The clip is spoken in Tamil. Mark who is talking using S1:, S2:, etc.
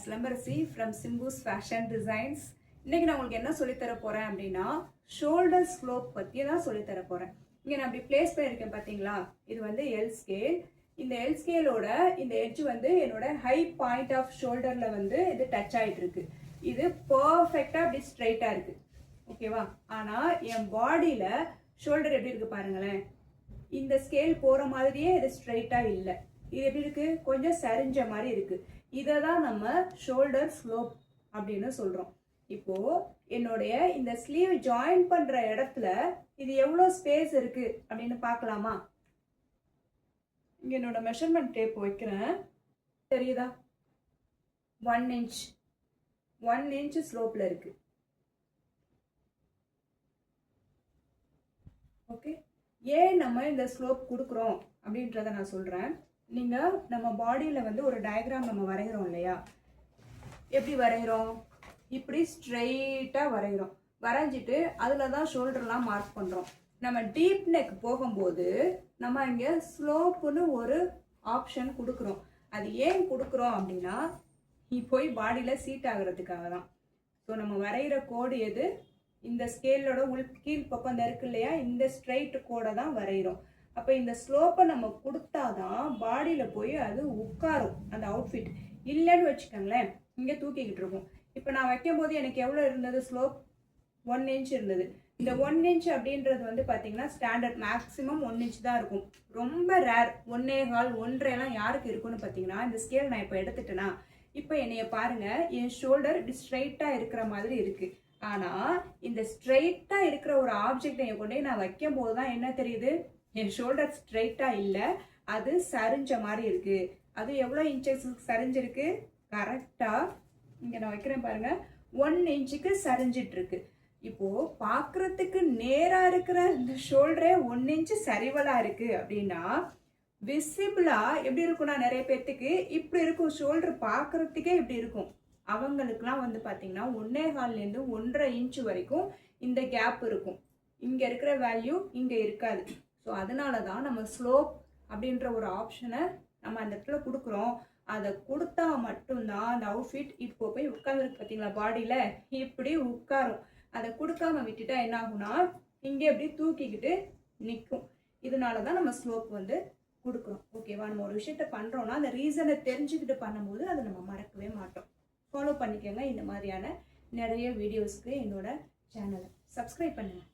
S1: Silambarasi from Simbu's fashion designs. இன்னைக்கு நான் உங்களுக்கு என்ன சொல்லித்தர போறேன் அப்படின்னா ஷோல்டர் ஸ்லோப் பற்றி தான் சொல்லித்தர போறேன். இங்கே நான் அப்படி பிளேஸ் பண்ணியிருக்கேன் பார்த்தீங்களா, இது வந்து எல் ஸ்கேல். இந்த எல் ஸ்கேலோட இந்த எட்ஜ் வந்து என்னோட ஹை பாயிண்ட் ஆஃப் ஷோல்டரில் வந்து இது டச் ஆகிட்டு இருக்கு. இது பர்ஃபெக்டாக அப்படி ஸ்ட்ரைட்டாக இருக்கு, ஓகேவா? ஆனால் என் பாடியில் ஷோல்டர் எப்படி இருக்கு பாருங்களேன். இந்த ஸ்கேல் போகிற மாதிரியே இது ஸ்ட்ரைட்டாக இல்லை. இது எப்படி இருக்கு, கொஞ்சம் சரிஞ்ச மாதிரி இருக்கு. இதை தான் நம்ம ஷோல்டர் ஸ்லோப் அப்படின்னு சொல்றோம். இப்போ என்னுடைய இந்த ஸ்லீவ் ஜாயின் பண்ற இடத்துல இது எவ்வளவு ஸ்பேஸ் இருக்கு அப்படின்னு பார்க்கலாமா? இங்க என்னோட மெஷர்மெண்ட் டேப் வைக்கிறேன், தெரியுதா? 1 இன்ச் ஸ்லோப்ல இருக்கு. ஓகே, ஏன் நம்ம இந்த ஸ்லோப் கொடுக்குறோம் அப்படின்றத நான் சொல்றேன். நீங்கள் நம்ம பாடியில் வந்து ஒரு டயக்ராம் நம்ம வரைகிறோம் இல்லையா? எப்படி வரைகிறோம்? இப்படி ஸ்ட்ரெயிட்டாக வரைகிறோம். வரைஞ்சிட்டு அதில் தான் ஷோல்டர்லாம் மார்க் பண்ணுறோம். நம்ம டீப் நெக் போகும்போது நம்ம இங்கே ஸ்லோப்புன்னு ஒரு ஆப்ஷன் கொடுக்குறோம். அது ஏன் கொடுக்குறோம் அப்படின்னா போய் பாடியில் சீட் ஆகிறதுக்காக தான். ஸோ நம்ம வரைகிற கோடு எது? இந்த ஸ்கேலோட கீழ் பக்கம் இந்த இருக்கு இல்லையா, இந்த ஸ்ட்ரைட் கோடை தான் வரைகிறோம். அப்போ இந்த ஸ்லோப்பை நம்ம கொடுத்தாதான் பாடியில் போய் அது உட்காரும் அந்த அவுட்ஃபிட். இல்லைன்னு வச்சுக்கோங்களேன், இங்கே தூக்கிக்கிட்டு இருக்கும். இப்போ நான் வைக்கும் போது எனக்கு எவ்வளோ இருந்தது ஸ்லோப்? 1 இன்ச் இருந்தது. இந்த 1 இன்ச் அப்படின்றது வந்து பார்த்தீங்கன்னா ஸ்டாண்டர்ட் மேக்ஸிமம் 1 இன்ச் தான் இருக்கும். ரொம்ப ரேர் 1.25 1.5 யாருக்கு இருக்குன்னு பார்த்தீங்கன்னா, இந்த ஸ்கேல் நான் இப்போ எடுத்துட்டேன்னா, இப்போ என்னைய பாருங்க, என் ஷோல்டர் இப்படி ஸ்ட்ரைட்டாக இருக்கிற மாதிரி இருக்கு. ஆனால் இந்த ஸ்ட்ரைட்டாக இருக்கிற ஒரு ஆப்ஜெக்டை கொண்டு நான் வைக்கும் போது தான் என்ன தெரியுது, என் ஷோல்டர் ஸ்ட்ரைட்டாக இல்லை, அது சரிஞ்ச மாதிரி இருக்கு. அது எவ்வளோ இன்ச்சஸ் சரிஞ்சிருக்கு? கரெக்டாக இங்கே நான் வைக்கிறேன் பாருங்க, 1 இன்ச்சுக்கு சரிஞ்சிட்டு இருக்கு. இப்போ பார்க்கறதுக்கு நேராக இருக்கிற இந்த ஷோல்டரே 1 இன்ச்சு சரிவலாக இருக்கு அப்படின்னா விசிபிளா எப்படி இருக்கும்னா, நிறைய பேர்த்துக்கு இப்படி இருக்கும் ஷோல்டர், பார்க்கறதுக்கே இப்படி இருக்கும். அவங்களுக்குலாம் வந்து பார்த்தீங்கன்னா 1.25 1.5 இன்ச்சு வரைக்கும் இந்த கேப் இருக்கும். இங்கே இருக்கிற வேல்யூ இங்கே இருக்காது. ஸோ அதனால தான் நம்ம ஸ்லோப் அப்படின்ற ஒரு ஆப்ஷனை நம்ம அந்த இடத்துல கொடுக்குறோம். அதை கொடுத்தா மட்டும்தான் அந்த அவுட்ஃபிட் இப்போ போய் உட்காந்துருக்கு பார்த்தீங்களா, பாடியில் இப்படி உட்காரும். அதை கொடுக்காம விட்டுட்டா என்ன ஆகும்னா, இங்கே எப்படி தூக்கிக்கிட்டு நிற்கும். இதனால தான் நம்ம ஸ்லோப் வந்து கொடுக்குறோம், ஓகேவா? நம்ம ஒரு விஷயத்த பண்ணுறோன்னா அந்த ரீசனை தெரிஞ்சுக்கிட்டு பண்ணும்போது அதை நம்ம மறக்கவே மாட்டோம். ஃபாலோ பண்ணிக்கோங்க. இந்த மாதிரியான நிறைய வீடியோஸ்க்கு என்னோட சேனலை சப்ஸ்கிரைப் பண்ணுங்கள்.